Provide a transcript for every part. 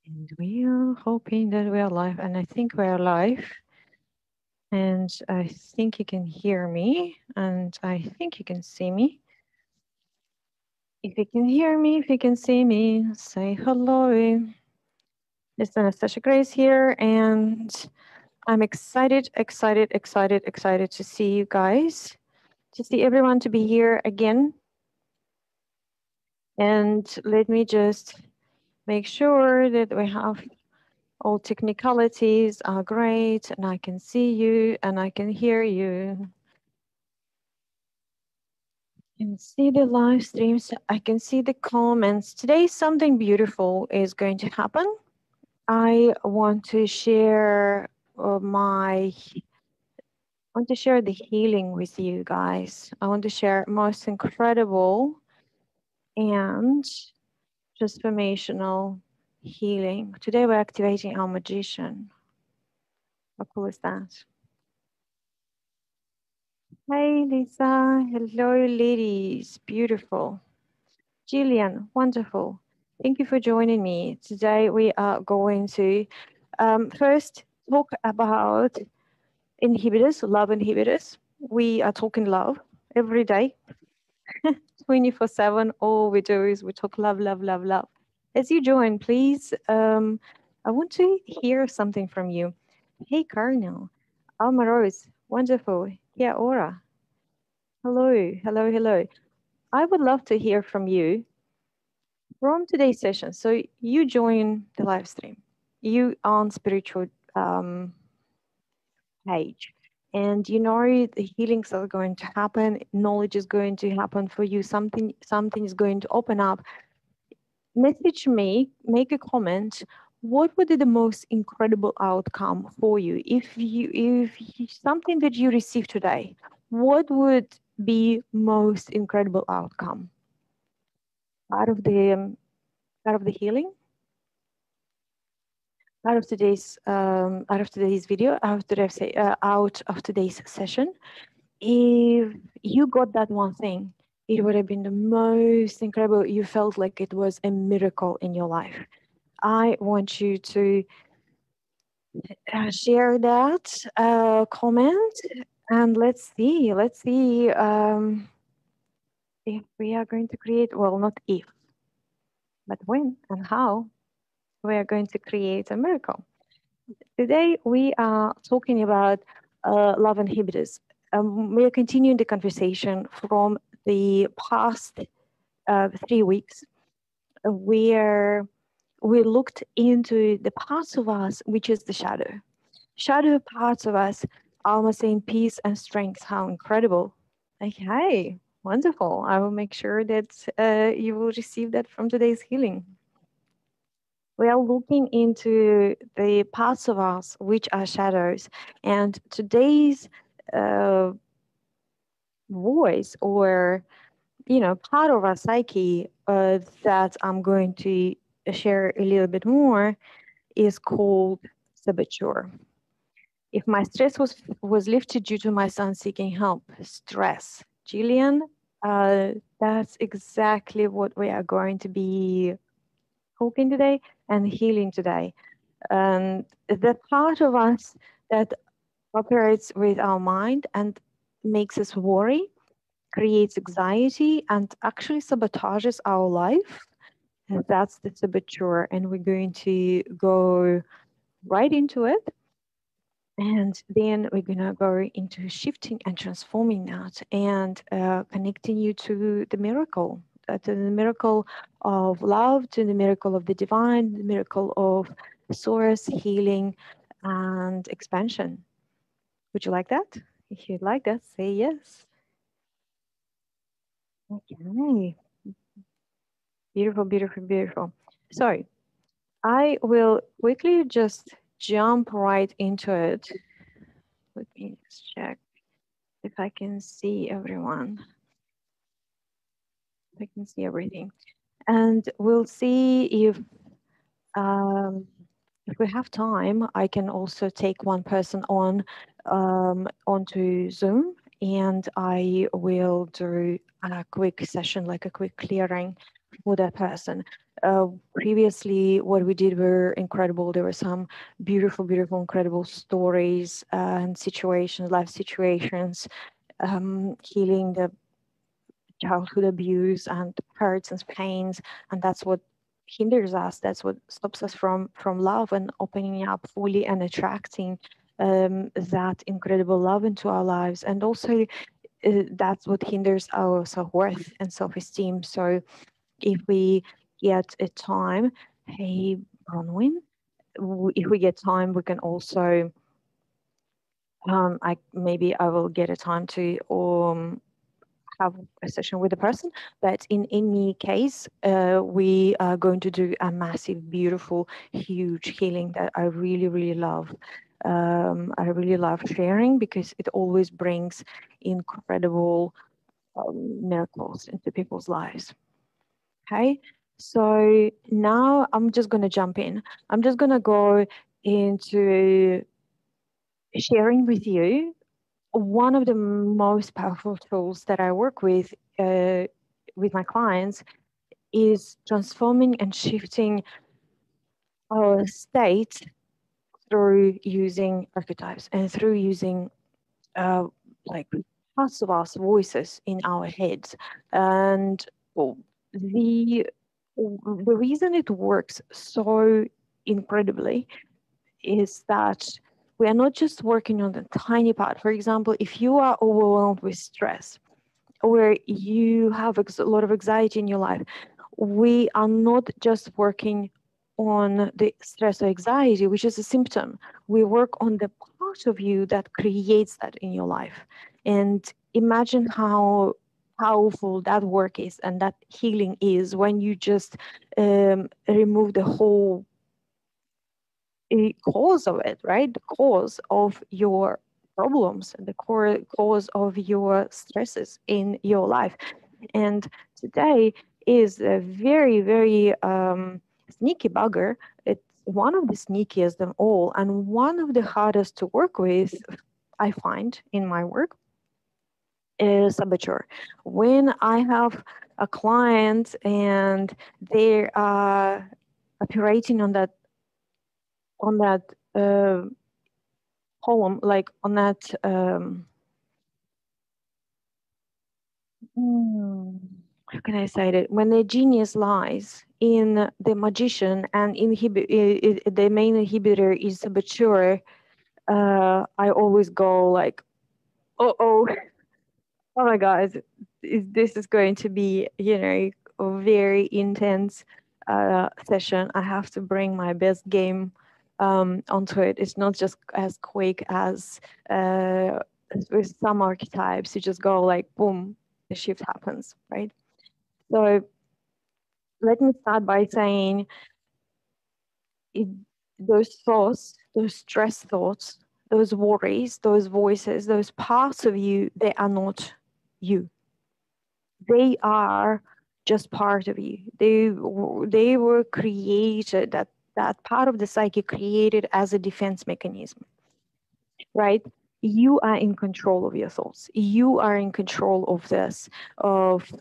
And we are hoping that we are live, and I think we are live. And I think you can hear me, and I think you can see me. If you can hear me, if you can see me, say hello. It's Anastasha Grace here, and I'm excited to see you guys, to see everyone to be here again. And let me just make sure that we have all technicalities are great, and I can see you and I can hear you. I can see the live streams. I can see the comments. Today, something beautiful is going to happen. I want to share the healing with you guys. I want to share most incredible and transformational healing. Today, we're activating our magician. How cool is that? Hey, Lisa. Hello, ladies. Beautiful. Jillian, wonderful. Thank you for joining me. Today, we are going to first talk about inhibitors, love inhibitors. We are talking love every day, 24/7. All we do is we talk love, love, love, love. As you join, please, I want to hear something from you. Hey, Cardinal. Alma Rose, wonderful. Yeah, Aura. Hello, hello, hello. I would love to hear from you from today's session. So you join the live stream, you on spiritual page, and you know the healings are going to happen, knowledge is going to happen for you, something is going to open up. Message me, make a comment. What would be the most incredible outcome for you if something that you received today? What would be most incredible outcome out of the healing, out of today's video, out of today's session? If you got that one thing, it would have been the most incredible. You felt like it was a miracle in your life. I want you to share that comment, and let's see if we are going to create, well, not if, but when and how we are going to create a miracle. Today we are talking about love inhibitors. We are continuing the conversation from the past 3 weeks, where we looked into the parts of us, which is the shadow parts of us, almost saying peace and strength. How incredible. Okay, wonderful. I will make sure that you will receive that from today's healing. We are looking into the parts of us which are shadows, and today's voice, or part of our psyche that I'm going to share a little bit more, is called saboteur. If my stress was lifted due to my son seeking help, stress, Jillian, that's exactly what we are going to be talking today and healing today. The part of us that operates with our mind and makes us worry, creates anxiety, and actually sabotages our life, that's the saboteur. And we're going to go right into it. And then we're going to go into shifting and transforming that, and connecting you to the miracle, of love, to the miracle of the divine, the miracle of source, healing, and expansion. Would you like that? If you'd like that, say yes. Okay. Beautiful, beautiful, beautiful. So I will quickly just jump right into it. Let me just check if I can see everyone. I can see everything. And we'll see if we have time, I can also take one person onto Zoom, and I will do a quick session, like a quick clearing for that person. Previously, what we did were incredible. There were some beautiful, beautiful, incredible stories and situations, life situations, healing the childhood abuse and hurts and pains, and that's what hinders us. That's what stops us from love and opening up fully and attracting that incredible love into our lives. And also, that's what hinders our self-worth and self-esteem. So if we get a time, hey Bronwyn, if we get time, we can also I will get a time to have a session with the person. But in any case, we are going to do a massive, beautiful, huge healing that I really, really love. I really love sharing because it always brings incredible miracles into people's lives. Okay, so now I'm just going to jump in. I'm just going to go into sharing with you one of the most powerful tools that I work with my clients is transforming and shifting our state through using archetypes and through using uh, like parts of us voices in our heads. And well, the reason it works so incredibly is that we are not just working on the tiny part. For example, if you are overwhelmed with stress or you have a lot of anxiety in your life, we are not just working on the stress or anxiety, which is a symptom. We work on the part of you that creates that in your life. And imagine how powerful that work is and that healing is when you just remove the whole cause of it, right? The cause of your problems and the core cause of your stresses in your life. And today is a very, very sneaky bugger. It's one of the sneakiest of them all, and one of the hardest to work with, I find, in my work, is saboteur. When I have a client and they are operating on that poem, like on that how can I say it? When the genius lies in the magician and the main inhibitor is saboteur, I always go like, oh, oh my God, this is going to be, a very intense session. I have to bring my best game onto it. It's not just as quick as with some archetypes. You just go like, boom, the shift happens, right? So let me start by saying it, those thoughts, those stress thoughts, those worries, those voices, those parts of you, they are not you. They are just part of you. They were created, that part of the psyche created as a defense mechanism, right? You are in control of your thoughts. You are in control of this, of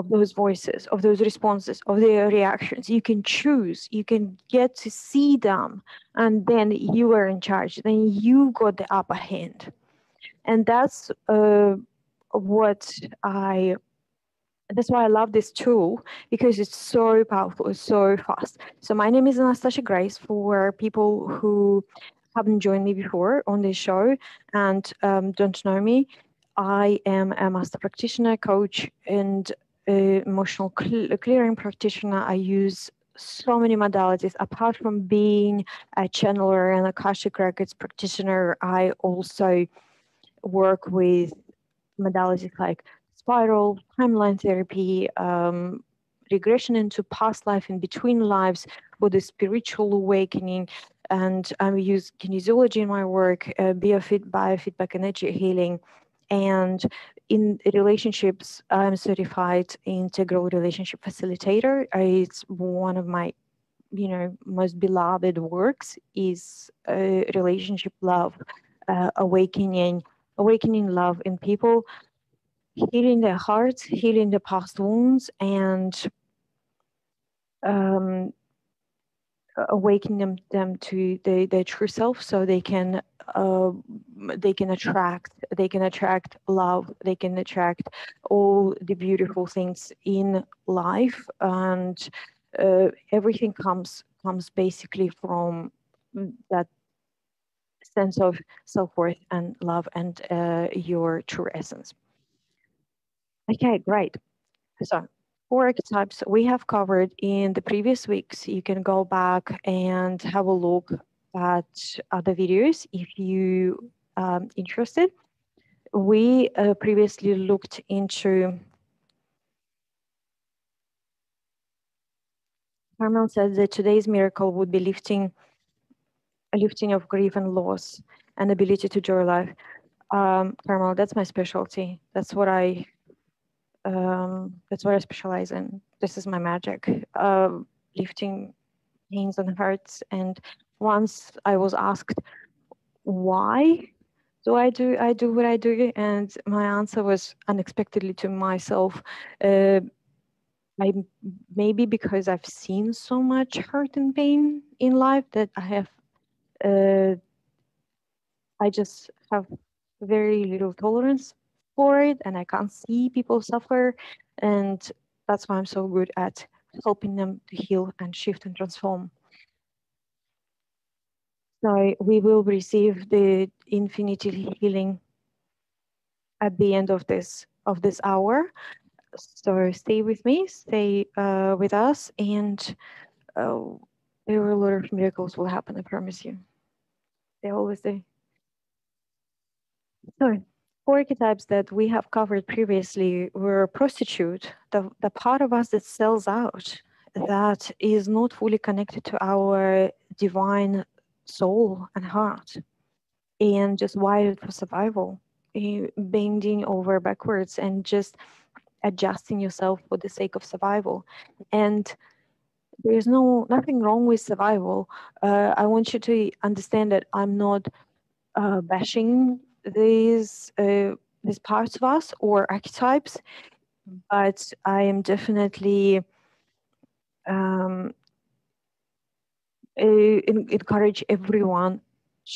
those voices, of those responses, of their reactions. You can choose, you can get to see them, and then you are in charge. Then you got the upper hand. And what I that's why I love this tool, because it's so powerful, it's so fast. So my name is Anastasha Grace, for people who haven't joined me before on this show and don't know me. I am a master practitioner, coach, and emotional clearing practitioner. I use so many modalities. Apart from being a channeler and Akashic Records practitioner, I also work with modalities like spiral, timeline therapy, regression into past life and between lives for the spiritual awakening. And I use kinesiology in my work, biofeedback, energy healing. And in relationships, I'm certified integral relationship facilitator. It's one of my most beloved works is relationship love, awakening love in people, healing their hearts, healing the past wounds, and um, awakening them to their true self, so uh, they can attract love, they can attract all the beautiful things in life, and everything comes basically from that sense of self-worth and love and your true essence. Okay, great. So, four archetypes we have covered in the previous weeks. You can go back and have a look at other videos if you interested. We previously looked into. Carmel said that today's miracle would be a lifting of grief and loss, and ability to joy life. Carmel, that's my specialty. That's what I specialize in. This is my magic. Lifting pains and hurts. And once I was asked why do I do what I do, and my answer was unexpectedly to myself. I maybe because I've seen so much hurt and pain in life that uh, I just have very little tolerance for it, and I can't see people suffer, and that's why I'm so good at helping them to heal and shift and transform. So we will receive the infinity healing at the end of this hour. So stay with me, stay with us, and uh, there are a lot of miracles will happen. I promise you. They always do. So, four archetypes that we have covered previously were prostitute, the part of us that sells out, that is not fully connected to our divine soul and heart, and just wired for survival, bending over backwards and just adjusting yourself for the sake of survival. And there's nothing wrong with survival. I want you to understand that I'm not bashing these parts of us or archetypes, but I am definitely um, encourage everyone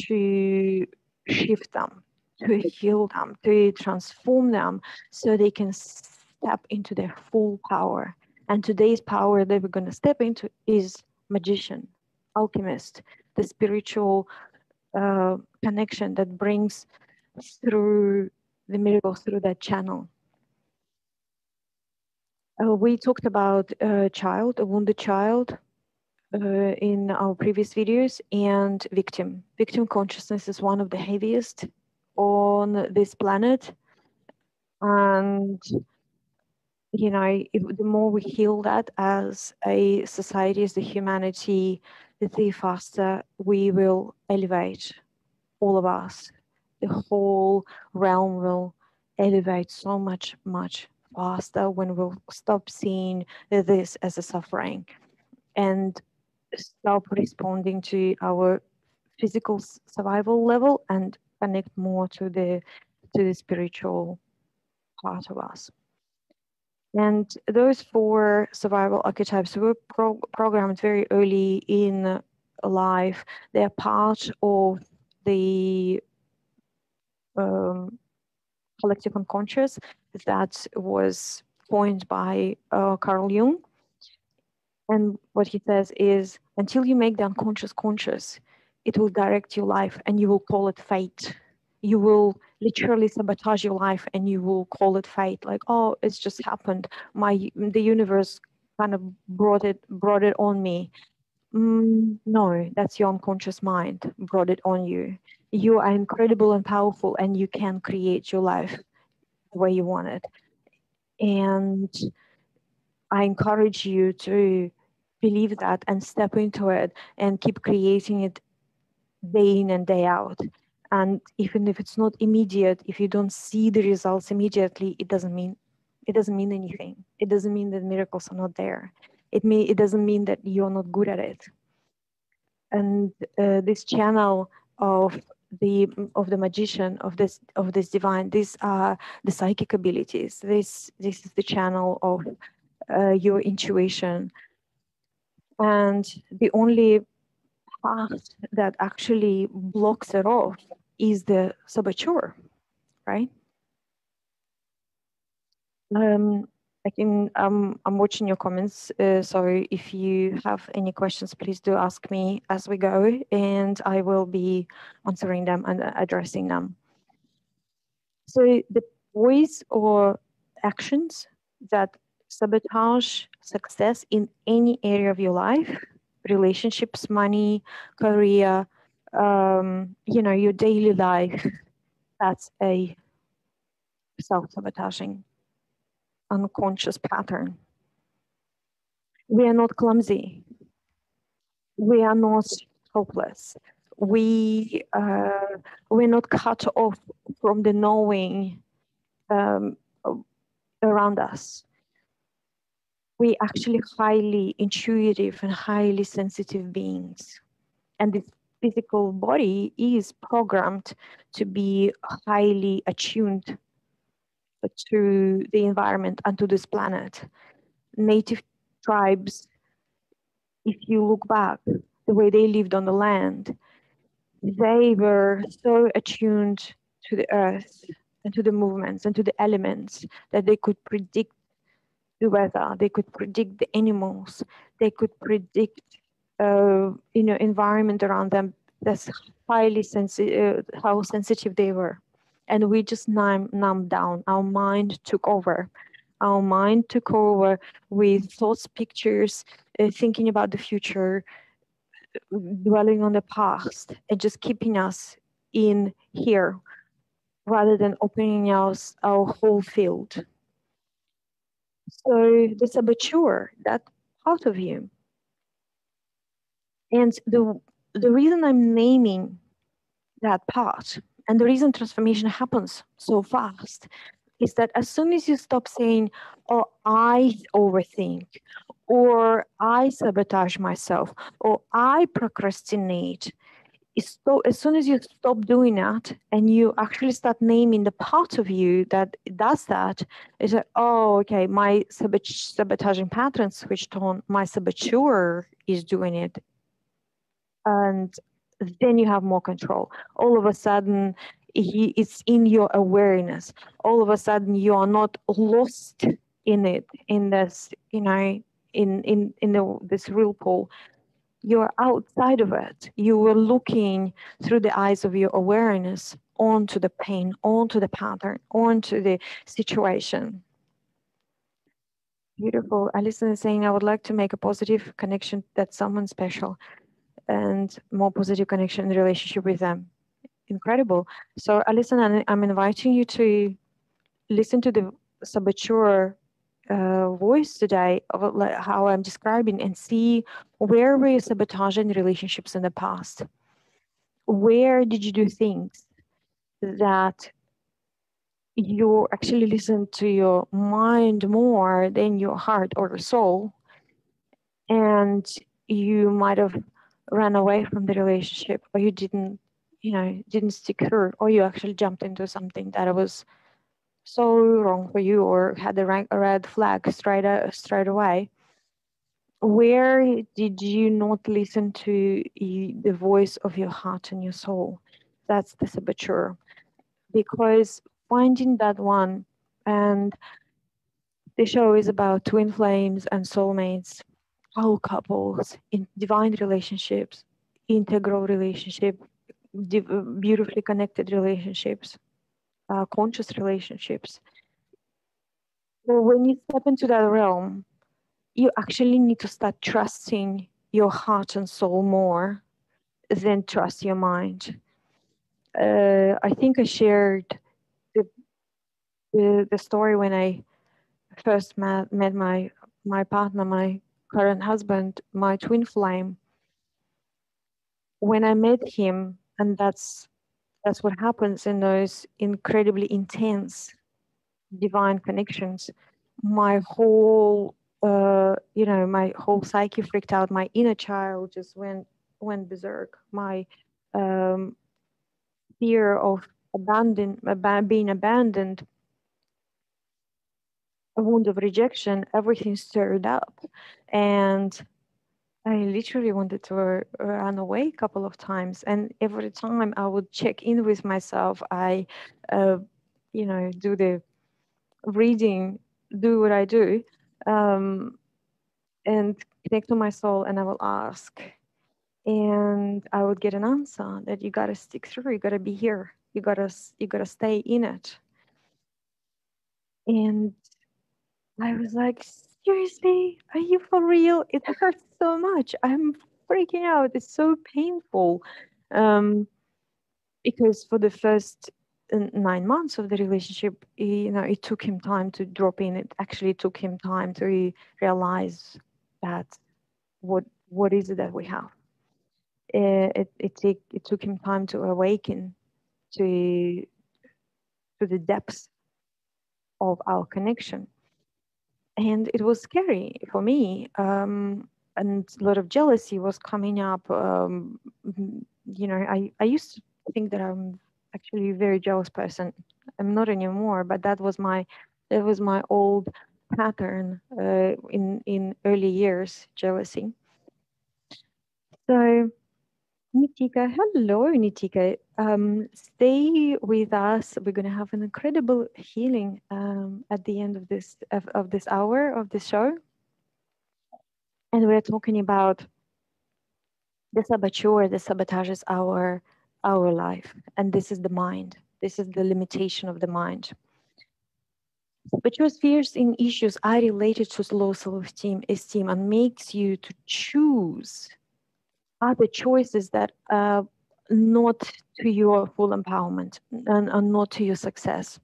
to shift them, to heal them, to transform them, so they can step into their full power. And today's power that we're going to step into is magician, alchemist, the spiritual connection that brings through the miracles through that channel. We talked about a child, a wounded child, in our previous videos, and victim. Victim consciousness is one of the heaviest on this planet. And, you know, the more we heal that as a society, as the humanity, the faster we will elevate, all of us. The whole realm will elevate so much, much faster when we'll stop seeing this as a suffering and stop responding to our physical survival level and connect more to the spiritual part of us. And those four survival archetypes were programmed very early in life. They're part of the collective unconscious that was coined by Carl Jung. And what he says is, until you make the unconscious conscious, it will direct your life and you will call it fate. You will literally sabotage your life and you will call it fate. Like, oh, it's just happened. The universe kind of brought it on me. No, that's your unconscious mind brought it on you. You are incredible and powerful, and you can create your life the way you want it. And I encourage you to believe that and step into it and keep creating it day in and day out. And even if it's not immediate, if you don't see the results immediately, it doesn't mean anything. It doesn't mean that miracles are not there. It doesn't mean that you're not good at it. And this channel of the magician, of this divine, these are the psychic abilities. This is the channel of your intuition, And the only path that actually blocks it off is the saboteur, right? I can, I'm watching your comments. So if you have any questions, please do ask me as we go, and I will be answering them and addressing them. So the voice or actions that sabotage success in any area of your life, relationships, money, career, your daily life, that's a self-sabotaging unconscious pattern. We are not clumsy. We are not hopeless. We're not cut off from the knowing um, around us. We actually highly intuitive and highly sensitive beings, and the physical body is programmed to be highly attuned to the environment and to this planet. Native tribes, if you look back, the way they lived on the land, they were so attuned to the earth and to the movements and to the elements that they could predict the weather, they could predict the animals, they could predict, environment around them. That's highly sensitive, how sensitive they were. And we just numbed down. Our mind took over. Our mind took over with thoughts, pictures, thinking about the future, dwelling on the past, and just keeping us in here rather than opening our whole field. So the saboteur, that part of you. And the reason I'm naming that part and the reason transformation happens so fast is that as soon as you stop saying, oh, I overthink, or I sabotage myself, or I procrastinate, as soon as you stop doing that and you actually start naming the part of you that does that, it's like, oh, okay, my sabotaging pattern switched on, my saboteur is doing it. And then you have more control. All of a sudden, it's in your awareness. All of a sudden, you are not lost in it, in this, this real pool. You're outside of it. You were looking through the eyes of your awareness onto the pain, onto the pattern, onto the situation. Beautiful. Alison is saying, I would like to make a positive connection that's someone special and more positive connection in relationship with them. Incredible. So Alison, I'm inviting you to listen to the saboteur voice today of how I'm describing and see where were you sabotaging relationships in the past? Where did you do things that you actually listen to your mind more than your heart or your soul? And you might have run away from the relationship, or you didn't stick through, or you actually jumped into something that was so wrong for you, or had a red flag straight away. Where did you not listen to the voice of your heart and your soul? That's the saboteur. Because finding that one, and the show is about twin flames and soulmates, all couples in divine relationships, integral relationship, beautifully connected relationships, conscious relationships. So when you step into that realm, you actually need to start trusting your heart and soul more than trust your mind. I think I shared the story when I first met my partner, my current husband, my twin flame. When I met him, and that's what happens in those incredibly intense divine connections. My whole my whole psyche freaked out. My inner child just went berserk. My fear of being abandoned, a wound of rejection, everything stirred up. And I literally wanted to run away a couple of times, and every time I would check in with myself, I, uh, do the reading, do what I do, um, and connect to my soul, and I will ask, and I would get an answer that you gotta stick through, you gotta be here, you gotta stay in it, and I was like, seriously, are you for real? It hurts so much. I'm freaking out. It's so painful. Um, because for the first 9 months of the relationship, it took him time to drop in. It actually took him time to realize that what is it that we have. It took him time to awaken to the depths of our connection, and it was scary for me. And a lot of jealousy was coming up. I used to think that I'm actually a very jealous person. I'm not anymore, but that was my old pattern in early years, jealousy. So Nitika, hello Nitika. Stay with us. We're gonna have an incredible healing at the end of this hour of the show. And we're talking about the saboteur that sabotages our life. And this is the mind. This is the limitation of the mind. Saboteurs fears in issues are related to low esteem and makes you to choose other choices that are not to your full empowerment and not to your success.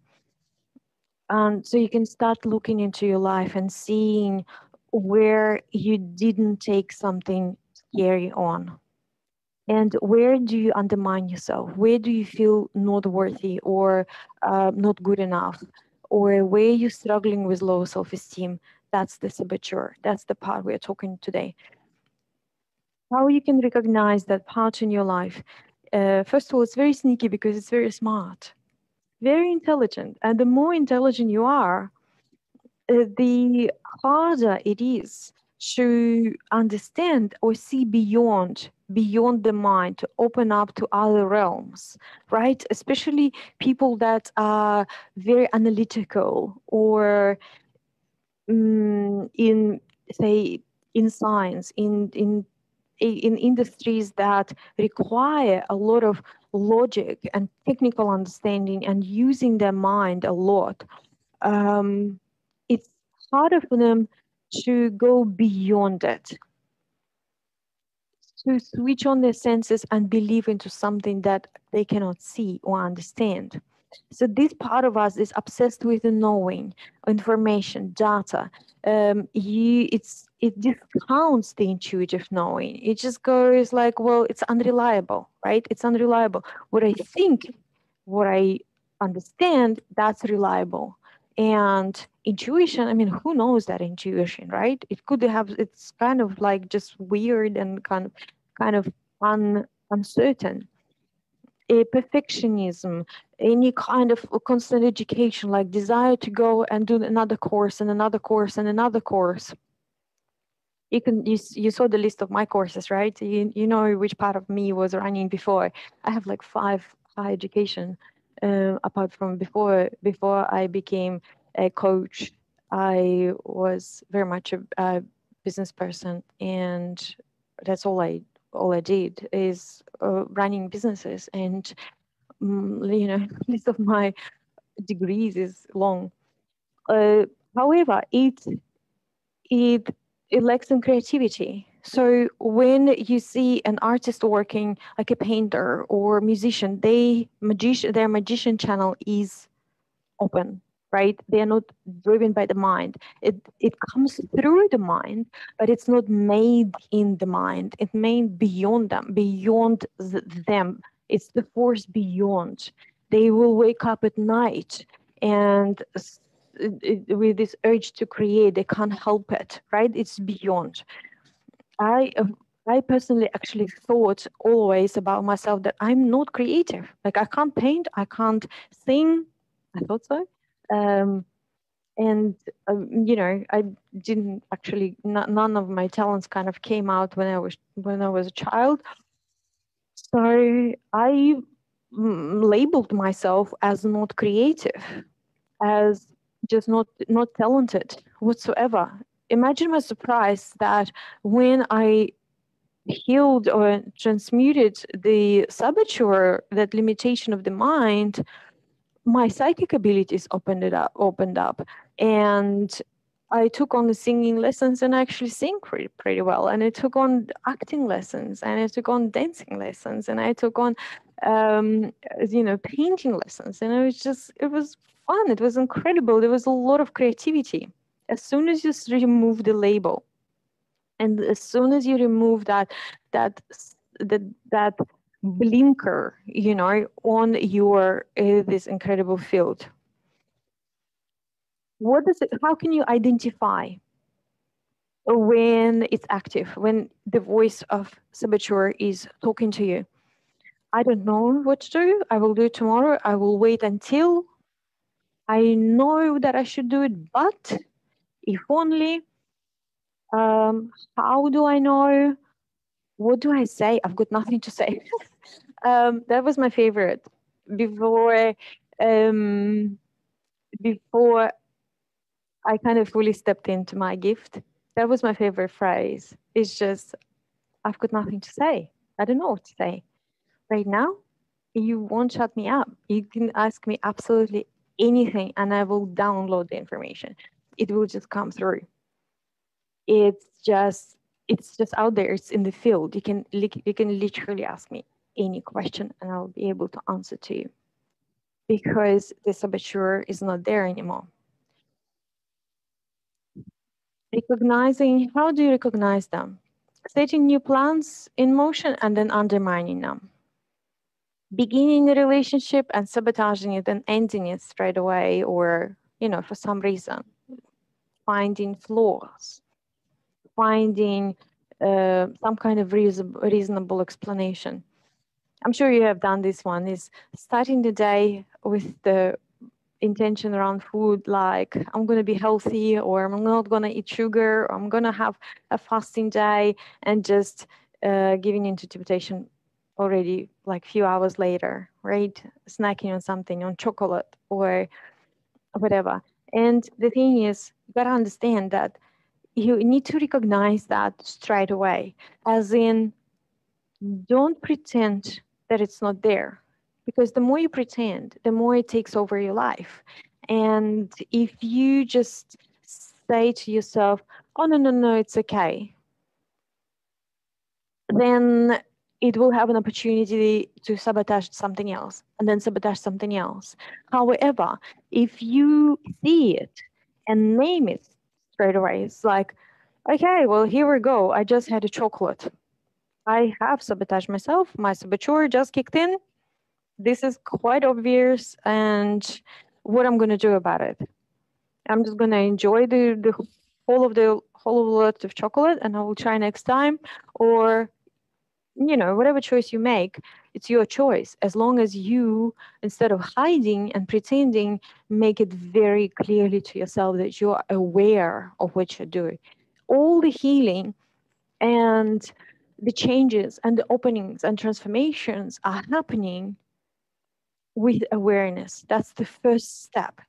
So you can start looking into your life and seeing where you didn't take something scary on. And where do you undermine yourself? Where do you feel not worthy or not good enough? Or where you're struggling with low self-esteem? That's the saboteur. That's the part we're talking today. How you can recognize that part in your life? First of all, it's very sneaky because it's very smart, very intelligent. And the more intelligent you are, the harder it is to understand or see beyond the mind, to open up to other realms, right? Especially people that are very analytical or in, say, in science, in industries that require a lot of logic and technical understanding and using their mind a lot. It's harder for them to go beyond it, to switch on their senses and believe into something that they cannot see or understand. So this part of us is obsessed with the knowing, information, data. It discounts the intuitive knowing. It just goes like, well, it's unreliable, right? It's unreliable. What I think, what I understand, that's reliable. And intuition, I mean, who knows that intuition, right? It's kind of like just weird and kind of uncertain. A perfectionism, any kind of constant education, like desire to go and do another course and another course and another course. You saw the list of my courses, right? You know which part of me was running before. I have like 5 higher education, apart from before I became a coach. I was very much a business person, and that's all I did is running businesses. And list of my degrees is long. Uh, However, it it lacks in creativity. So when you see an artist working like a painter or musician, their magician channel is open, right? They are not driven by the mind. It comes through the mind, but it's not made in the mind. It's made beyond them, beyond them. It's the force beyond. They will wake up at night and with this urge to create, they can't help it, right? It's beyond. I uh, I personally actually thought always about myself that I'm not creative. Like I can't paint, I can't sing. I thought so. Um, And I didn't actually, none of my talents kind of came out when I was a child. So I labeled myself as not creative, as just not talented whatsoever. Imagine my surprise that when I healed or transmuted the saboteur, that limitation of the mind, my psychic abilities opened up, and I took on the singing lessons and I actually sing pretty well. And I took on acting lessons, and I took on dancing lessons, and I took on painting lessons, and it was fun. It was incredible. There was a lot of creativity. As soon as you remove the label, and as soon as you remove that that blinker, on your this incredible field, what does it, how can you identify when it's active, when the voice of saboteur is talking to you? I don't know what to do. I will do it tomorrow. I will wait until I know that I should do it, but if only. How do I know? What do I say? I've got nothing to say. That was my favorite before. Um, before I kind of fully stepped into my gift. That was my favorite phrase. It's just, I've got nothing to say. I don't know what to say. Right now, you won't shut me up. You can ask me absolutely anything and I will download the information. It will just come through. It's just out there. It's in the field. You can literally ask me any question and I'll be able to answer to you, because the saboteur is not there anymore. Recognizing, how do you recognize them? Setting new plans in motion and then undermining them. Beginning a relationship and sabotaging it and ending it straight away, or, for some reason. Finding flaws. Finding some kind of reasonable explanation. I'm sure you have done this one, is starting the day with the intention around food, like I'm going to be healthy, or I'm not going to eat sugar, or I'm going to have a fasting day, and just giving into temptation already like a few hours later, right? Snacking on something, on chocolate or whatever. And the thing is, you got to understand that you need to recognize that straight away, as in, don't pretend that it's not there, because the more you pretend, the more it takes over your life. And if you just say to yourself, oh, no, it's okay, then it will have an opportunity to sabotage something else and then sabotage something else. However, if you see it and name it straight away, it's like, okay, well, here we go. I just had a chocolate. I have sabotaged myself. My saboteur just kicked in. This is quite obvious. And what I'm going to do about it? I'm just going to enjoy the whole lot of chocolate, and I will try next time. Or, whatever choice you make, it's your choice. As long as you, instead of hiding and pretending, make it very clearly to yourself that you're aware of what you're doing. All the healing and the changes and the openings and transformations are happening with awareness. That's the first step.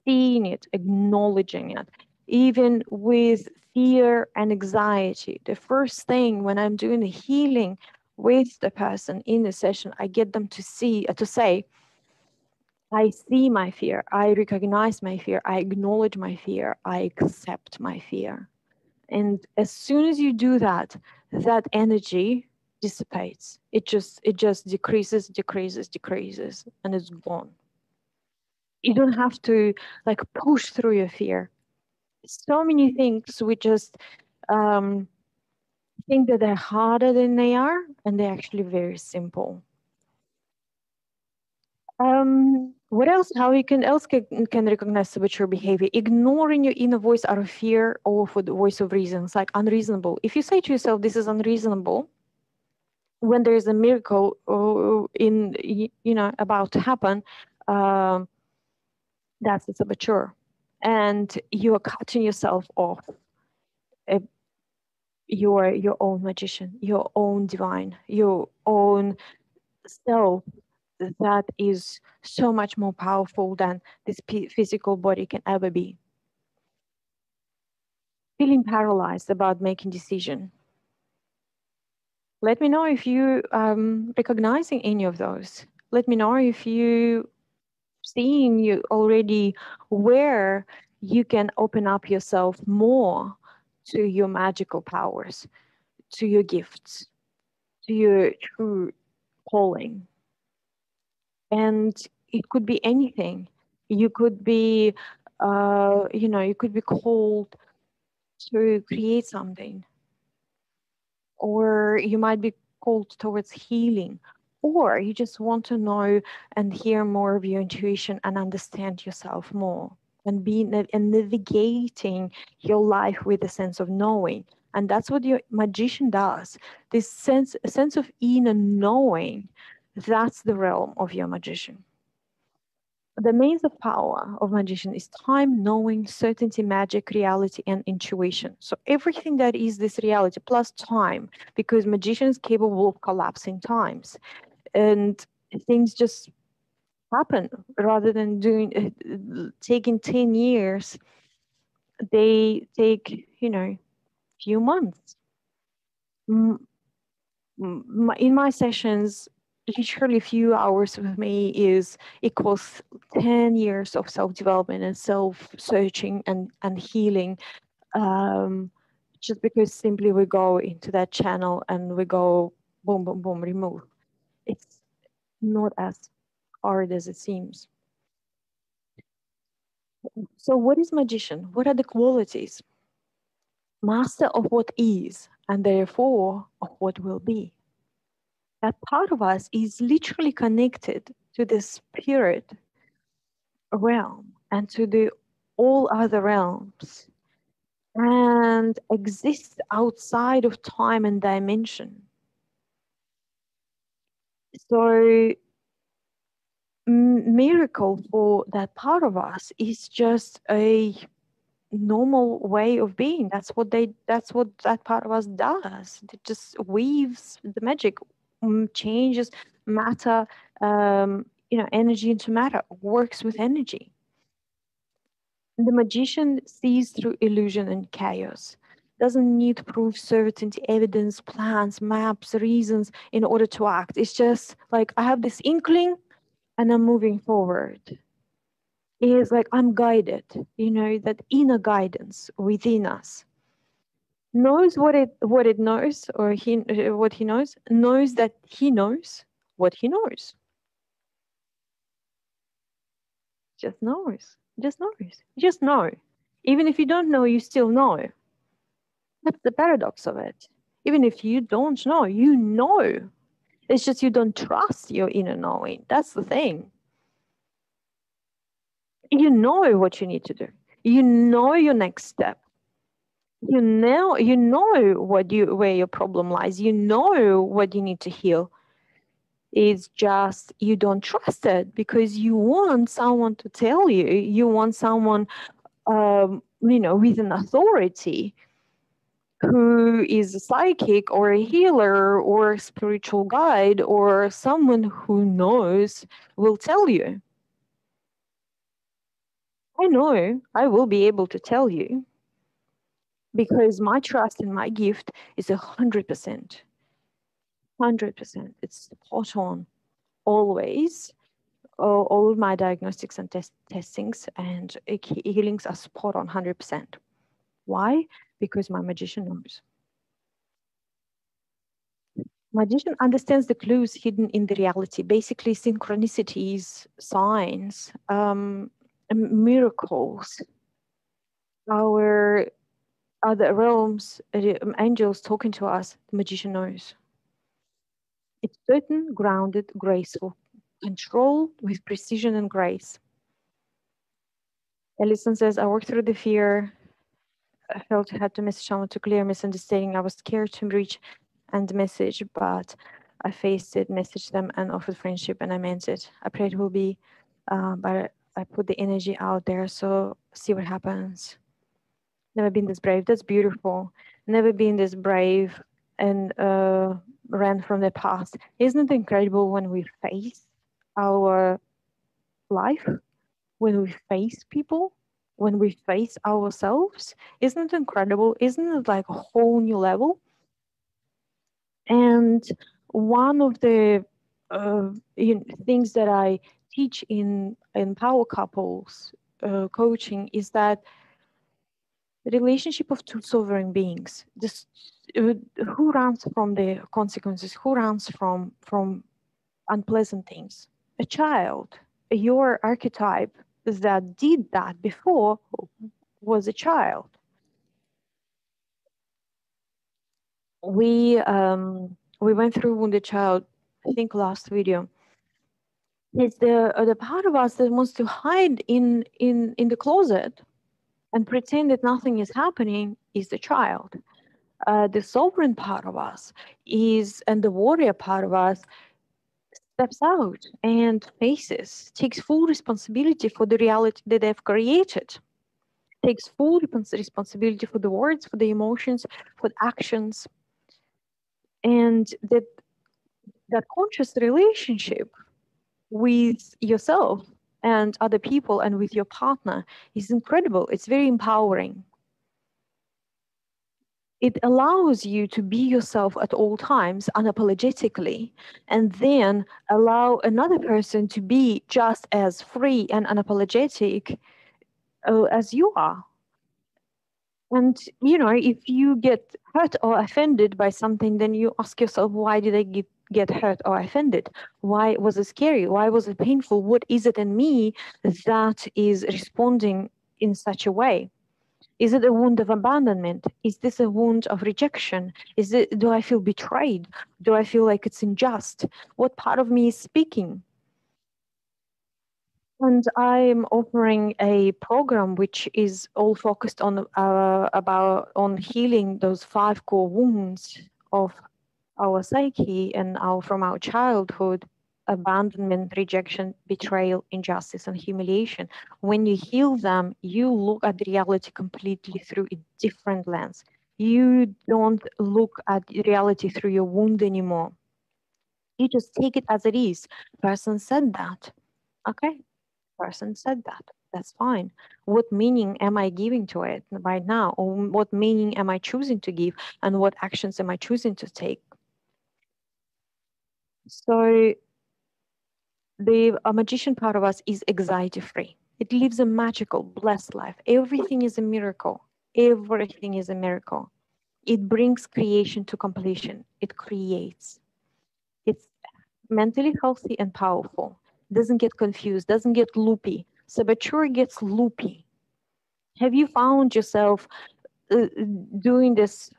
Seeing it, acknowledging it. Even with fear and anxiety, the first thing when I'm doing the healing with the person in the session, I get them to say, I see my fear, I recognize my fear, I acknowledge my fear, I accept my fear. And as soon as you do that, that energy dissipates. It just decreases, and it's gone. You don't have to like push through your fear. So many things we just think that they're harder than they are, and they're actually very simple. What else? How you can recognize saboteur behavior? Ignoring your inner voice out of fear or for the voice of reasons, like unreasonable. If you say to yourself, "This is unreasonable," when there is a miracle about to happen, that's a saboteur. and you are cutting yourself off. uh, your own magician, your own divine, your own self that is so much more powerful than this physical body can ever be. Feeling paralyzed about making decision. Let me know if you recognizing any of those. Let me know if you seeing you already where you can open up yourself more to your magical powers, to your gifts, to your true calling. And it could be anything. You could be, you could be called to create something, or you might be called towards healing, or you just want to know and hear more of your intuition and understand yourself more and be and navigating your life with a sense of knowing. And that's what your magician does. This sense of inner knowing, that's the realm of your magician. The means of power of magician is time, knowing, certainty, magic, reality, and intuition. So everything that is this reality plus time, because magician is capable of collapsing times, and things just happen rather than taking 10 years. They take few months. In my sessions, literally a few hours with me is equals 10 years of self-development and self-searching and healing, just because simply we go into that channel and we go boom, boom, boom, remove. It's not as hard as it seems. So what is magician? What are the qualities? Master of what is, and therefore of what will be. That part of us is literally connected to the spirit realm and to the all other realms, and exists outside of time and dimension. So miracle for that part of us is just a normal way of being. That's what that part of us does. It just weaves the magic, changes matter, energy into matter, works with energy. The magician sees through illusion and chaos, doesn't need proof, certainty, evidence, plans, maps, reasons in order to act. It's just like, I have this inkling and I'm moving forward. Is like, I'm guided, that inner guidance within us. Knows what it knows, or what he knows that he knows what he knows. Just knows. Just knows. Just know. Even if you don't know, you still know. That's the paradox of it. Even if you don't know, you know. It's just you don't trust your inner knowing. That's the thing. You know what you need to do. You know your next step. You know where your problem lies. You know what you need to heal. It's just you don't trust it because you want someone to tell you. You want someone, with an authority, who is a psychic or a healer or a spiritual guide or someone who knows will tell you. I know I will be able to tell you because my trust in my gift is 100%. 100%. It's spot on. Always. All of my diagnostics and testings and healings are spot on 100%. Why? Because my magician knows. Magician understands the clues hidden in the reality, basically synchronicities, signs, miracles, our other realms, angels talking to us. The magician knows. It's certain, grounded, graceful, controlled with precision and grace. Ellison says, I worked through the fear. I felt I had to message someone to clear misunderstanding. I was scared to reach and message, but I faced it, messaged them, and offered friendship, and I meant it. I prayed it will be, but I put the energy out there, so see what happens. Never been this brave. That's beautiful. Never been this brave and ran from the past. Isn't it incredible when we face our life, when we face people, when we face ourselves? Isn't it incredible? Isn't it like a whole new level? And one of the things that I teach in power couples coaching is that the relationship of two sovereign beings. This, who runs from the consequences? Who runs from unpleasant things? A child. Your archetype that did that before was a child. We went through wounded child. I think last video. It's the part of us that wants to hide in the closet and pretend that nothing is happening is the child. The sovereign part of us is, and the warrior part of us steps out and faces, takes full responsibility for the reality that they've created, takes full responsibility for the words, for the emotions, for the actions, and that conscious relationship with yourself and other people and with your partner is incredible. It's very empowering. It allows you to be yourself at all times unapologetically, and then allow another person to be just as free and unapologetic as you are. And if you get hurt or offended by something, then you ask yourself, why did I get hurt or offended? Why was it scary? Why was it painful? What is it in me that is responding in such a way? Is it a wound of abandonment? Is this a wound of rejection? Do I feel betrayed? Do I feel like it's unjust? What part of me is speaking? And I'm offering a program which is all focused on healing those 5 core wounds of our psyche and from our childhood: abandonment, rejection, betrayal, injustice, and humiliation. When you heal them, you look at reality completely through a different lens. You don't look at reality through your wound anymore. You just take it as it is. Person said that. Okay, person said that. That's fine. What meaning am I giving to it right now? Or what meaning am I choosing to give? And what actions am I choosing to take? So a magician part of us is anxiety free. It lives a magical, blessed life. Everything is a miracle. Everything is a miracle. It brings creation to completion. It creates. It's mentally healthy and powerful. Doesn't get confused, doesn't get loopy. Saboteur gets loopy. Have you found yourself doing this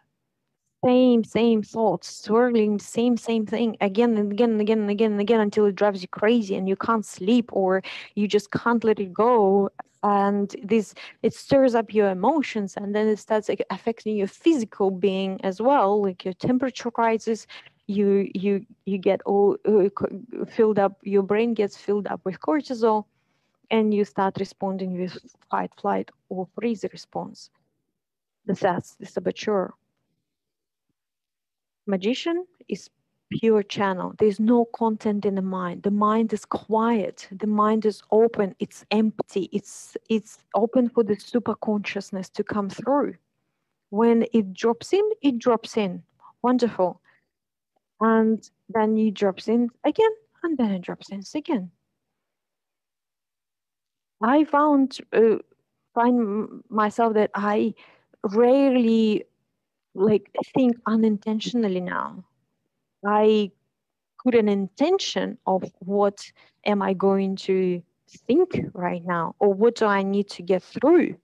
same thoughts, swirling the same thing again and again and again and again and again until it drives you crazy and you can't sleep, or you just can't let it go, and it stirs up your emotions, and then it starts affecting your physical being as well, like your temperature rises, you get all filled up, your brain gets filled up with cortisol, and you start responding with fight, flight, or freeze response. That's the saboteur. Magician is pure channel. There's no content in the mind. The mind is quiet. The mind is open. It's empty. It's open for the super consciousness to come through. When it drops in, it drops in. Wonderful. And then it drops in again, and then it drops in again. I find myself that I rarely think unintentionally now. I put an intention of what am I going to think right now, or what do I need to get through?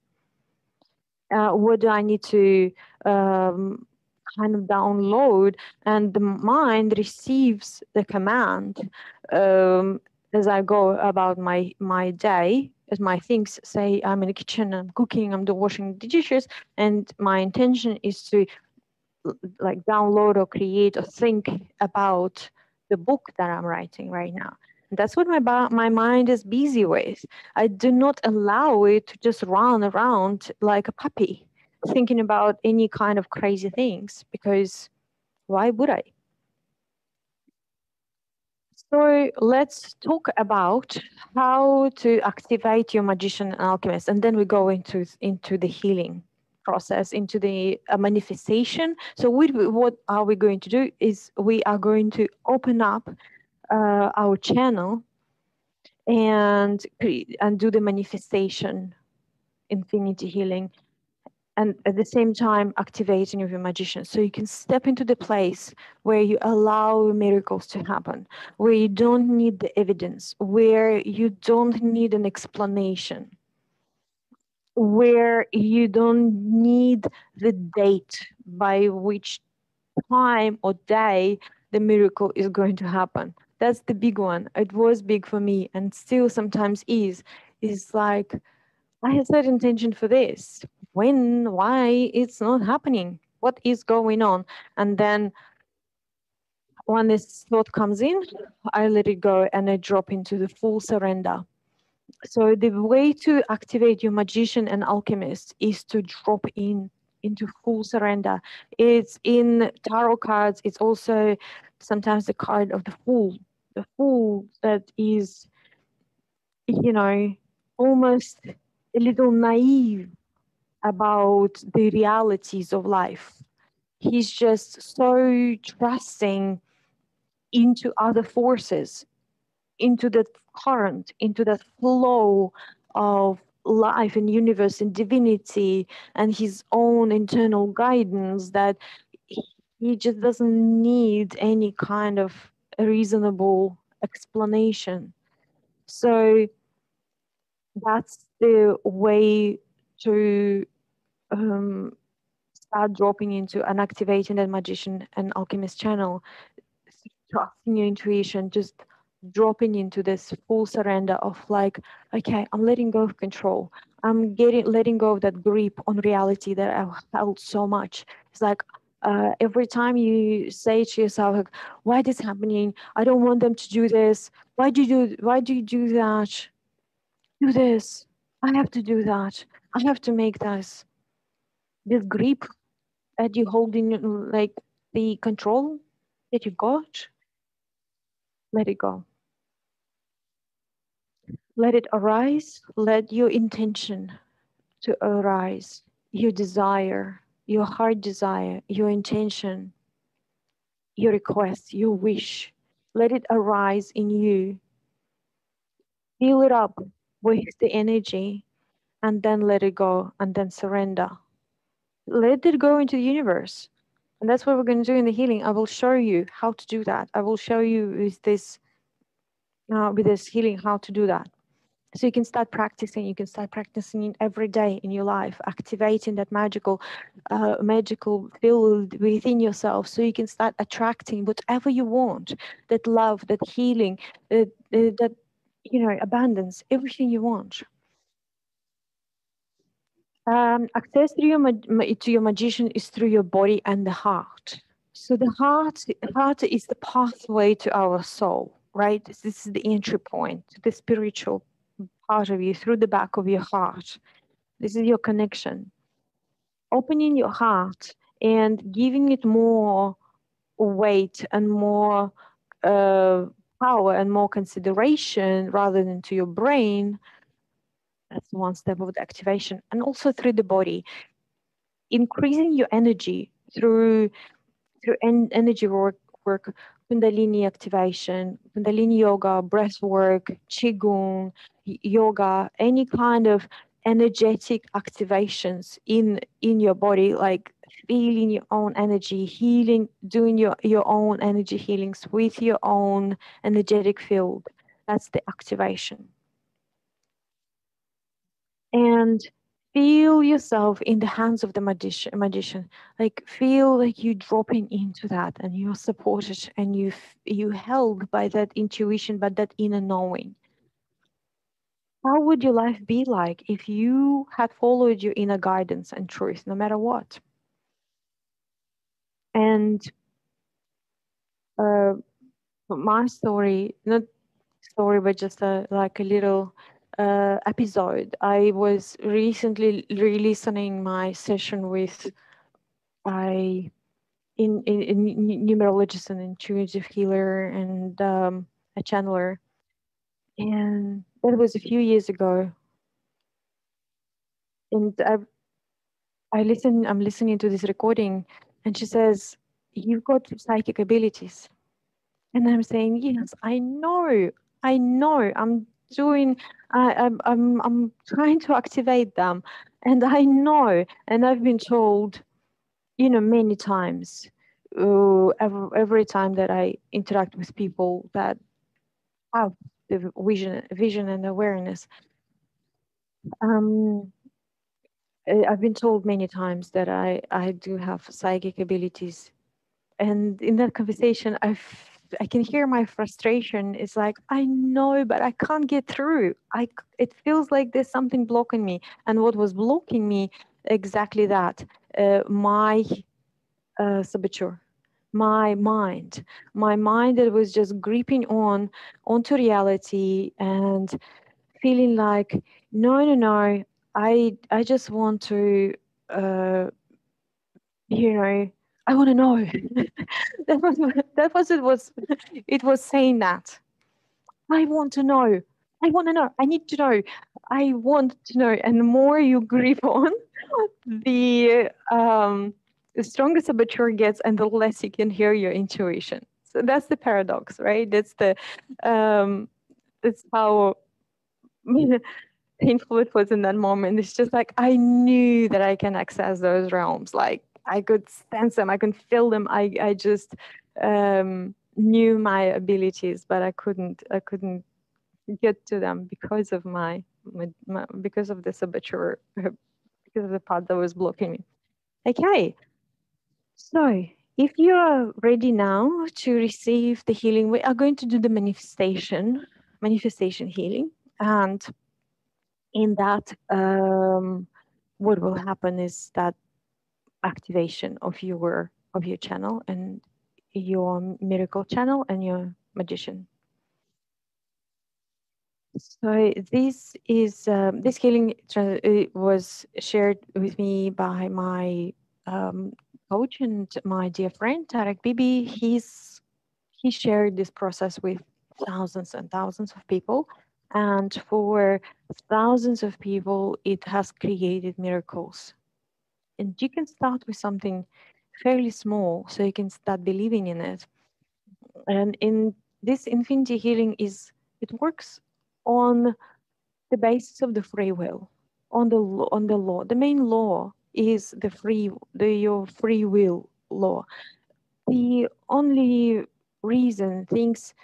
What do I need to kind of download? And the mind receives the command as I go about my day. As my things say, I'm in the kitchen, I'm cooking, I'm washing the dishes, and my intention is to download or create or think about the book that I'm writing right now. That's what my mind is busy with. I do not allow it to just run around like a puppy, thinking about any kind of crazy things, because why would I? So let's talk about how to activate your magician and alchemist, and then we go into the healing process, into the manifestation. So what are we going to do is we are going to open up our channel and do the manifestation, infinity healing, and at the same time activating of your magician, so you can step into the place where you allow miracles to happen, where you don't need the evidence, where you don't need an explanation, where you don't need the date by which time or day the miracle is going to happen. That's the big one. It was big for me and still sometimes is like, I had set intention for this. When, why it's not happening? What is going on? And then when this thought comes in, I let it go and I drop into the full surrender. So the way to activate your magician and alchemist is to drop into full surrender. It's in tarot cards. It's also sometimes the card of the fool that is, you know, almost a little naive about the realities of life. He's just so trusting into other forces, into that current, into that flow of life and universe and divinity and his own internal guidance, that he just doesn't need any kind of reasonable explanation. So that's the way to um, start dropping into and activating that magician and alchemist channel, trusting your intuition, just dropping into this full surrender of like, okay, I'm letting go of control. I'm letting go of that grip on reality that I've held so much. It's like every time you say to yourself, like, why this happening? I don't want them to do this. Why do you do that? Do this. I have to do that. I have to make this grip that you hold in, like the control that you got, let it go. Let it arise. Let your intention to arise, your desire, your heart desire, your intention, your request, your wish. Let it arise in you. Fill it up with the energy and then let it go and then surrender. Let it go into the universe. And that's what we're going to do in the healing. I will show you how to do that. I will show you with this healing how to do that. So you can start practicing. You can start practicing it every day in your life, activating that magical field within yourself, so you can start attracting whatever you want. That love, that healing, that abundance, everything you want. Access to your magician is through your body and the heart. So the heart is the pathway to our soul, right? This is the entry point, the spiritual part of you, through the back of your heart. This is your connection. Opening your heart and giving it more weight and more power and more consideration rather than to your brain. That's one step of the activation. And also through the body, increasing your energy through energy work, Kundalini activation, Kundalini yoga, breath work, Qigong, yoga, any kind of energetic activations in your body, like feeling your own energy, healing, doing your own energy healings with your own energetic field. That's the activation. And feel yourself in the hands of the magician. Like feel like you dropping into that and you're supported and you held by that intuition, by that inner knowing. How would your life be like if you had followed your inner guidance and truth, no matter what? And my story, not story, but just like a little episode. I was recently re-listening my session with I in numerologist and intuitive healer and a channeler, and that was a few years ago. And I'm listening to this recording, and she says, "You've got psychic abilities." And I'm saying, "Yes, I know. I know. I'm doing I'm trying to activate them. And I know. And I've been told, many times, every time that I interact with people that have the vision and awareness. Um, I've been told many times that I do have psychic abilities. And in that conversation, I can hear my frustration. It's like, I know, but I can't get through. It feels like there's something blocking me. And what was blocking me, exactly that, my saboteur, my mind that was just gripping onto reality and feeling like, no, I just want to, uh, you know, I want to know. It was saying that I want to know. I want to know. I need to know. I want to know. And the more you grip on, the stronger saboteur gets, and the less you can hear your intuition. So that's the paradox, right? That's how painful it was in that moment. It's just like I knew that I can access those realms. Like I could sense them, I can feel them. I just knew my abilities, but I couldn't get to them because of because of the saboteur, because of the part that was blocking me. Okay, so if you are ready now to receive the healing, we are going to do the manifestation healing, and in that, what will happen is that activation of your channel and your miracle channel and your magician. So this healing was shared with me by my coach and my dear friend Tarek Bibi. He shared this process with thousands and thousands of people, and for thousands of people, it has created miracles. And you can start with something fairly small, so you can start believing in it. And in this infinity healing it works on the basis of the free will, on the law. The main law is your free will law. The only reason things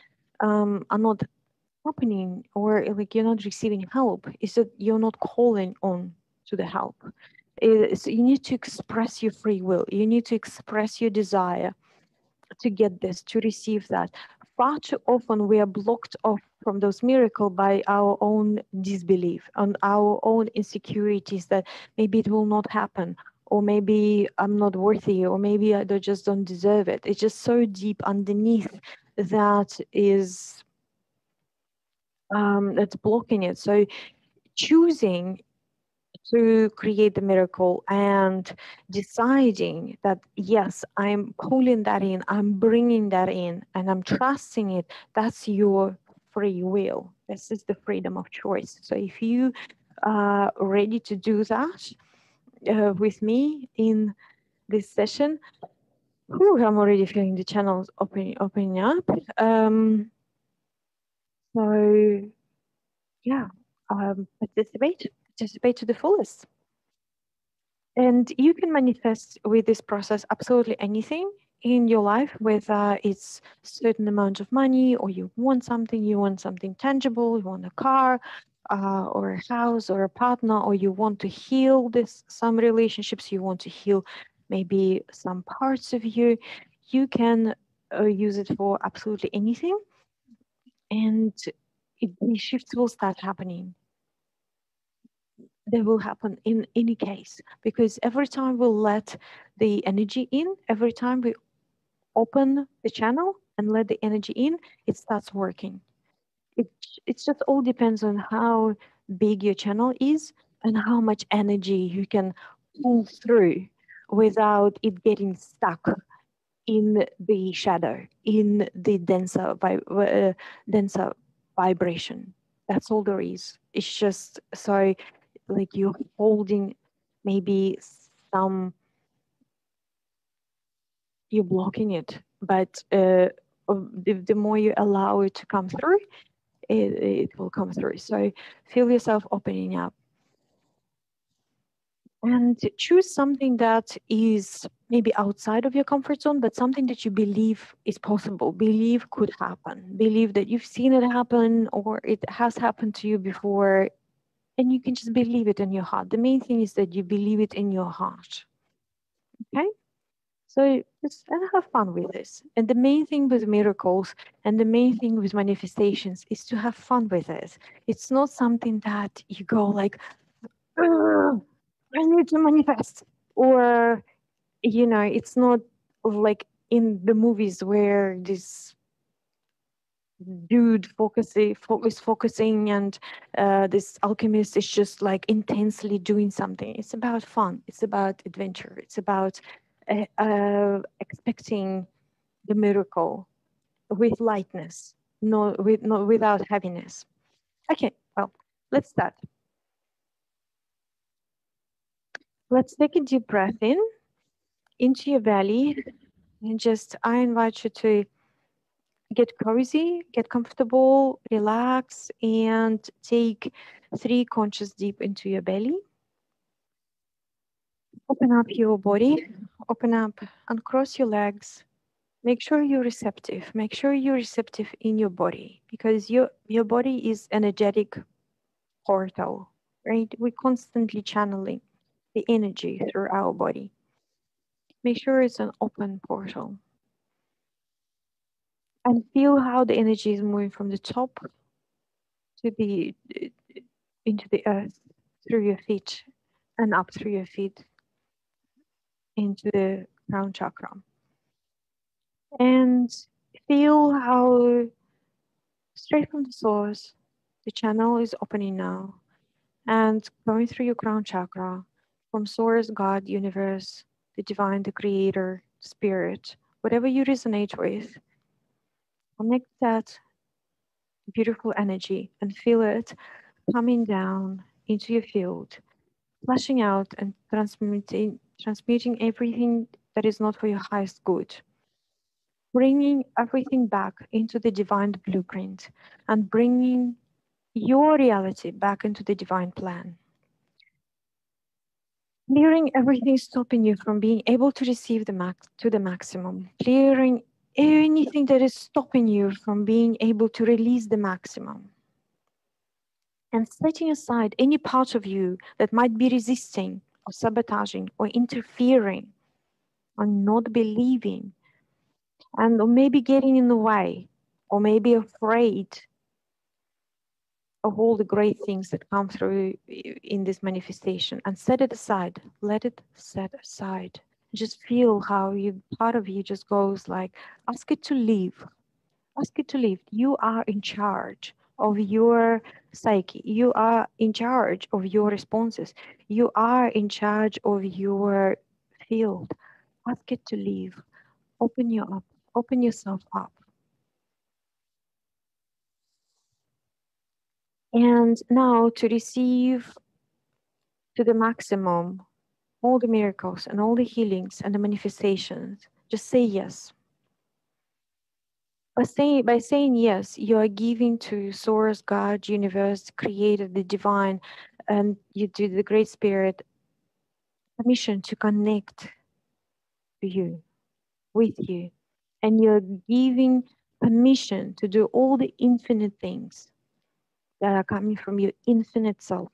are not happening, or like you're not receiving help, is that you're not calling on to the help. So you need to express your free will. You need to express your desire to get this, to receive that. Far too often we are blocked off from those miracles by our own disbelief and our own insecurities that maybe it will not happen, or maybe I'm not worthy, or maybe I just don't deserve it. It's just so deep underneath that is that's blocking it. So choosing to create the miracle and deciding that, yes, I'm pulling that in, I'm bringing that in, and I'm trusting it, that's your free will. This is the freedom of choice. So if you are ready to do that with me in this session, I'm already feeling the channels opening up. So yeah, participate to the fullest. And you can manifest with this process absolutely anything in your life, whether it's certain amount of money, or you want something tangible, you want a car, or a house, or a partner, or you want to heal some relationships, you want to heal maybe some parts of you. You can use it for absolutely anything, and these shifts will start happening. They will happen in any case, because every time we let the energy in, every time we open the channel and let the energy in, it starts working. it it just all depends on how big your channel is and how much energy you can pull through without it getting stuck in the shadow, in the denser vibration. That's all there is. It's just so like you're holding maybe some, you're blocking it, but the more you allow it to come through, it will come through. So feel yourself opening up and choose something that is maybe outside of your comfort zone, but something that you believe is possible, believe could happen, believe that you've seen it happen or it has happened to you before, and you can just believe it in your heart. The main thing is that you believe it in your heart. Okay? So just have fun with this. And the main thing with miracles and the main thing with manifestations is to have fun with it. It's not something that you go like, "Ugh, I need to manifest. Or, it's not like in the movies where this dude is focusing and this alchemist is just like intensely doing something. It's about fun. It's about adventure. It's about expecting the miracle with lightness, not without heaviness. Okay, well, let's start. Let's take a deep breath in into your belly, and just I invite you to get cozy, get comfortable, relax, and take 3 conscious deep into your belly. Open up your body, open up and cross your legs. Make sure you're receptive. Make sure you're receptive in your body because your body is energetic portal, right? We're constantly channeling the energy through our body. Make sure it's an open portal. And feel how the energy is moving from the top to the into the earth through your feet and up through your feet into the crown chakra. And feel how straight from the source the channel is opening now and going through your crown chakra from source, God, universe, the divine, the creator, spirit, whatever you resonate with. Connect that beautiful energy and feel it coming down into your field, flashing out and transmuting everything that is not for your highest good, bringing everything back into the divine blueprint and bringing your reality back into the divine plan. Clearing everything stopping you from being able to receive the maximum, clearing anything that is stopping you from being able to release the maximum, and setting aside any part of you that might be resisting or sabotaging or interfering or not believing and or maybe getting in the way or maybe afraid of all the great things that come through in this manifestation, and set it aside. Let it set aside. Just feel how part of you just goes like, ask it to leave. Ask it to leave. You are in charge of your psyche. You are in charge of your responses. You are in charge of your field. Ask it to leave. Open you up. Open yourself up. And now to receive to the maximum all the miracles and all the healings and the manifestations, just say yes. By saying yes, you are giving to Source, God, Universe, Creator, the Divine, and you do the Great Spirit permission to connect to you, with you. And you're giving permission to do all the infinite things that are coming from your infinite self.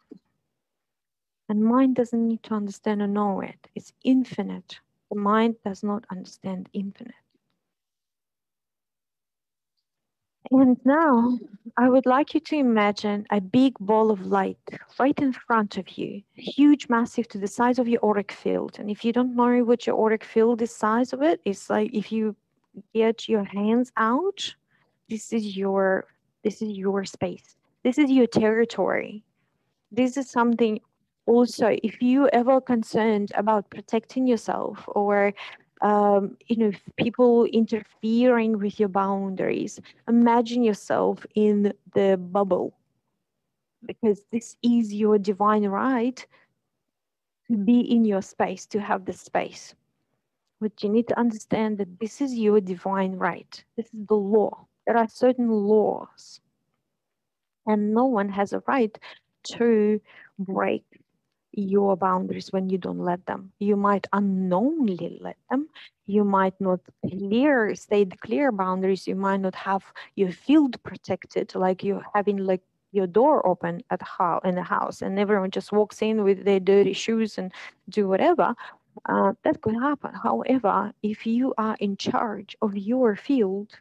And mind doesn't need to understand or know it. It's infinite. The mind does not understand infinite. And now I would like you to imagine a big ball of light right in front of you, huge, massive, to the size of your auric field. And if you don't know what your auric field is, size of it, it's like if you get your hands out, this is your This is your space. This is your territory. This is something also, if you ever concerned about protecting yourself or people interfering with your boundaries, imagine yourself in the bubble, because this is your divine right to be in your space, to have the space. But you need to understand that this is your divine right. This is the law. There are certain laws, and no one has a right to break your boundaries when you don't let them. You might unknowingly let them. You might not state clear boundaries. You might not have your field protected, like you having like your door open in the house, and everyone just walks in with their dirty shoes and do whatever. That could happen. However, if you are in charge of your field,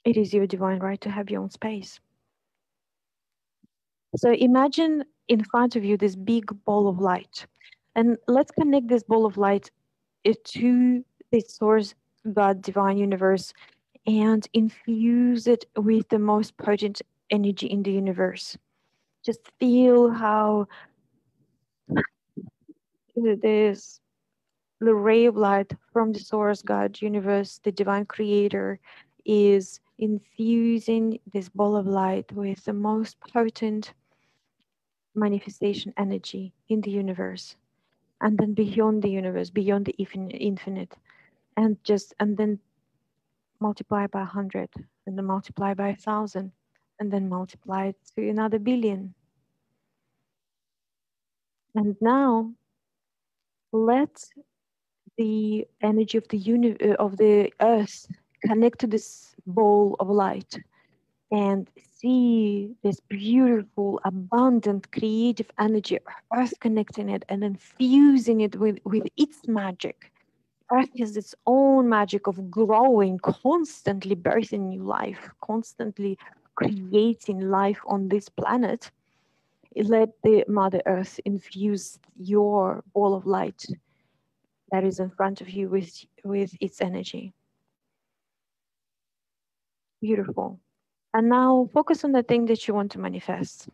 it is your divine right to have your own space. So imagine in front of you this big ball of light. And let's connect this ball of light to the source, God, divine universe, and infuse it with the most potent energy in the universe. Just feel how this the ray of light from the source, God, universe, the divine creator, is infusing this ball of light with the most potent manifestation energy in the universe, and then beyond the universe, beyond the infinite, and then multiply by 100, and then multiply by 1,000, and then multiply it to another billion. And now let the energy of of the earth connect to this ball of light and see this beautiful, abundant, creative energy of earth connecting it and then fusing it with its magic. Earth has its own magic of growing, constantly birthing new life, constantly creating life on this planet. Let the Mother Earth infuse your ball of light that is in front of you with its energy. Beautiful. And now focus on the thing that you want to manifest.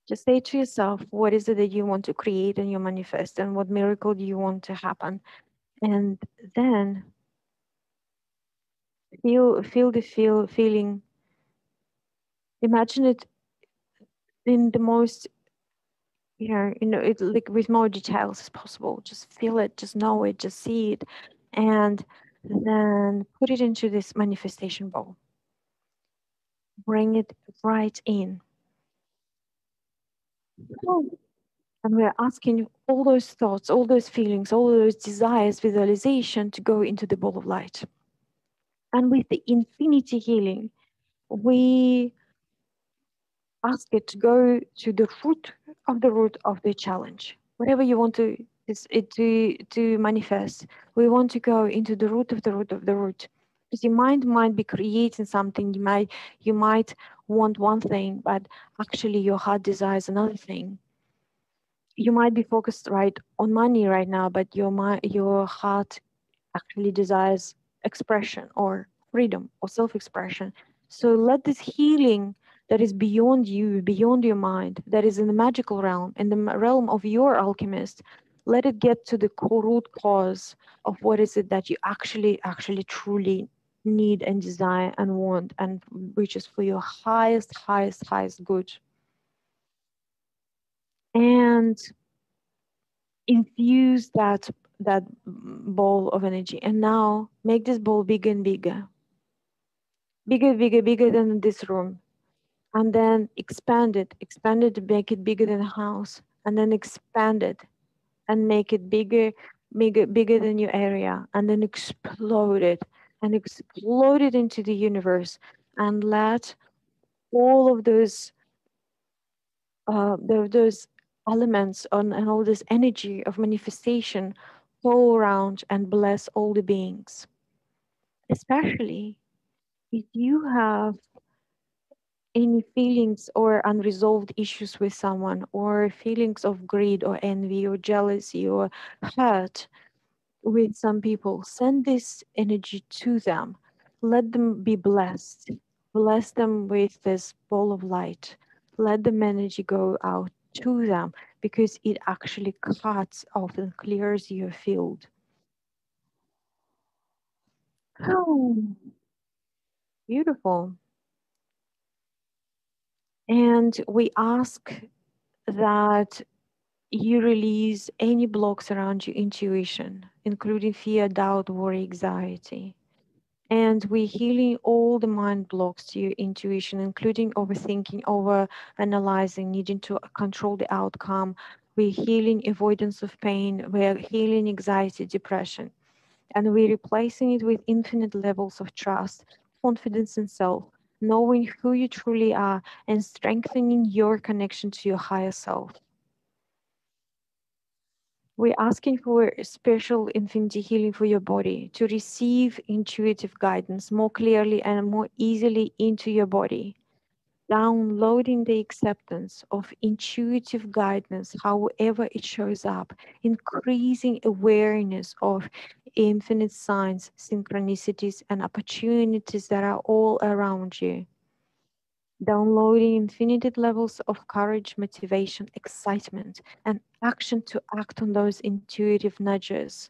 Just say to yourself, what is it that you want to create in your manifest, and what miracle do you want to happen? And then feel the feeling. Imagine it in the most, it like with more details as possible. Just feel it, just know it, just see it, and then put it into this manifestation bowl. Bring it right in. And we're asking all those thoughts, all those feelings, all those desires, visualization to go into the ball of light. And with the infinity healing, we ask it to go to the root of the challenge. Whatever you want to manifest, we want to go into the root of the root of the root. Because your mind might be creating something. You might want one thing, but actually your heart desires another thing. You might be focused right on money right now, but your heart actually desires expression or freedom or self-expression. So let this healing that is beyond you, beyond your mind, that is in the magical realm, in the realm of your alchemist, let it get to the root cause of what is it that you actually truly need and desire and want, and which is for your highest good. And infuse that ball of energy, and now make this ball bigger and bigger than this room, and then expand it to make it bigger than a house, and then expand it and make it bigger than your area, and then explode it into the universe, and let all of those elements and all this energy of manifestation go around and bless all the beings. Especially if you have any feelings or unresolved issues with someone, or feelings of greed or envy or jealousy or hurt with some people, send this energy to them. let them be blessed. Bless them with this ball of light. Let the energy go out to them because it actually cuts off and clears your field. Oh, beautiful. And we ask that you release any blocks around your intuition, including fear, doubt, worry, anxiety. And we're healing all the mind blocks to your intuition, including overthinking, over analyzing, needing to control the outcome. We're healing avoidance of pain. We're healing anxiety, depression. And we're replacing it with infinite levels of trust, confidence in self, knowing who you truly are, and strengthening your connection to your higher self. We're asking for a special infinity healing for your body to receive intuitive guidance more clearly and more easily into your body. Downloading the acceptance of intuitive guidance, however it shows up, increasing awareness of infinite signs, synchronicities, and opportunities that are all around you. Downloading infinite levels of courage, motivation, excitement, and action to act on those intuitive nudges.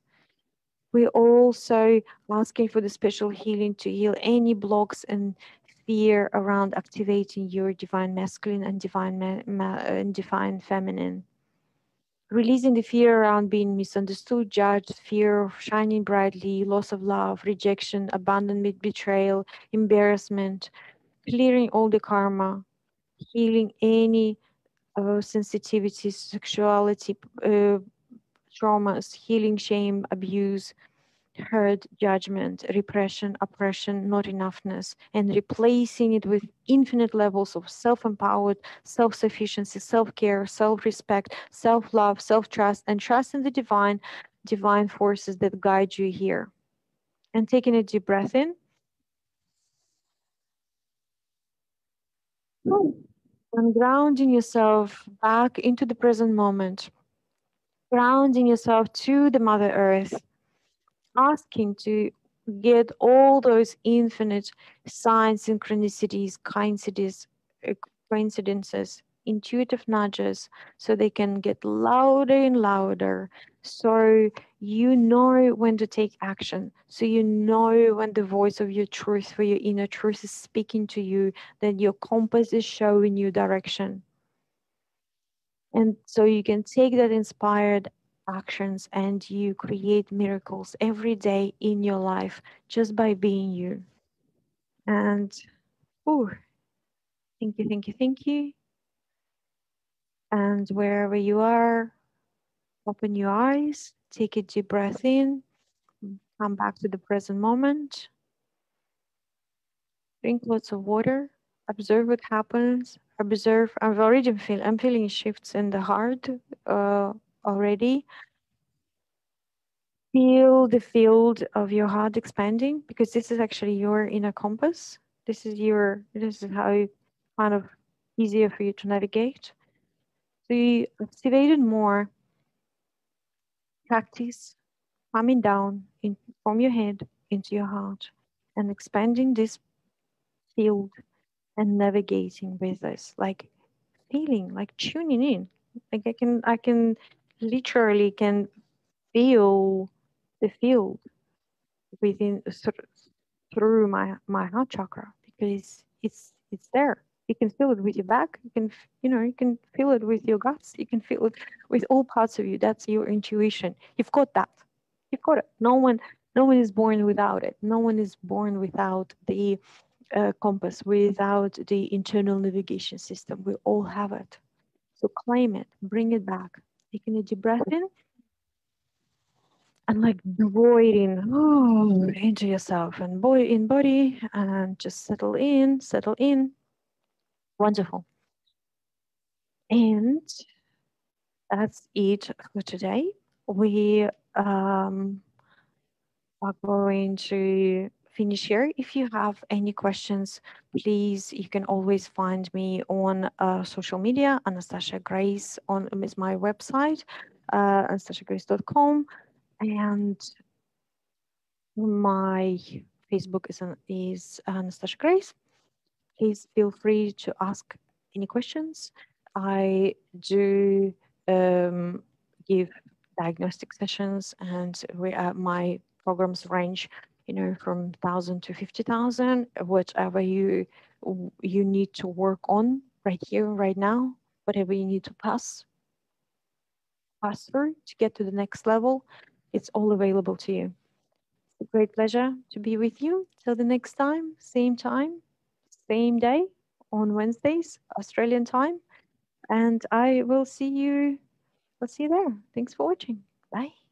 We're also asking for the special healing to heal any blocks and fear around activating your divine masculine and and divine feminine. Releasing the fear around being misunderstood, judged, fear of shining brightly, loss of love, rejection, abandonment, betrayal, embarrassment, clearing all the karma, healing any sensitivities, sexuality, traumas, healing shame, abuse, hurt, judgment, repression, oppression, not enoughness, and replacing it with infinite levels of self empowered, self sufficiency, self care, self respect, self love, self trust, and trust in the divine forces that guide you here. And taking a deep breath in and grounding yourself back into the present moment, grounding yourself to the Mother Earth, asking to get all those infinite signs, synchronicities, coincidences, intuitive nudges, so they can get louder and louder. So you know when to take action. So you know when the voice of your truth, for your inner truth, is speaking to you, that your compass is showing you direction. And so you can take that inspired actions and you create miracles every day in your life just by being you. And oh, thank you, thank you, thank you. And wherever you are, open your eyes, take a deep breath in, come back to the present moment, drink lots of water, observe what happens, observe. I'm feeling shifts in the heart already. Feel the field of your heart expanding, because this is actually your inner compass. This is how you kind of easier for you to navigate. So you activated more practice coming down from your head into your heart and expanding this field and navigating with this, like feeling, like tuning in. Like I can literally can feel the field within through my heart chakra, because it's there. You can feel it with your back. You can feel it with your guts. You can feel it with all parts of you. That's your intuition. You've got that. You've got it. No one is born without it. No one is born without the compass, without the internal navigation system. We all have it. So claim it. Bring it back. Taking a deep breath in and like breathing into yourself and body and just settle in. Wonderful. And that's it for today. We are going to finish here. If you have any questions, please, you can always find me on social media. Anastasha Grace is my website, anastashagrace.com. And my Facebook is Anastasha Grace. Please feel free to ask any questions. I do give diagnostic sessions, and my programs range, from 1,000 to 50,000, whatever you need to work on right here, right now, whatever you need to pass through to get to the next level, it's all available to you. It's a great pleasure to be with you. Till the next time, same day on Wednesdays, Australian time. And I will see you. I'll see you there. Thanks for watching. Bye.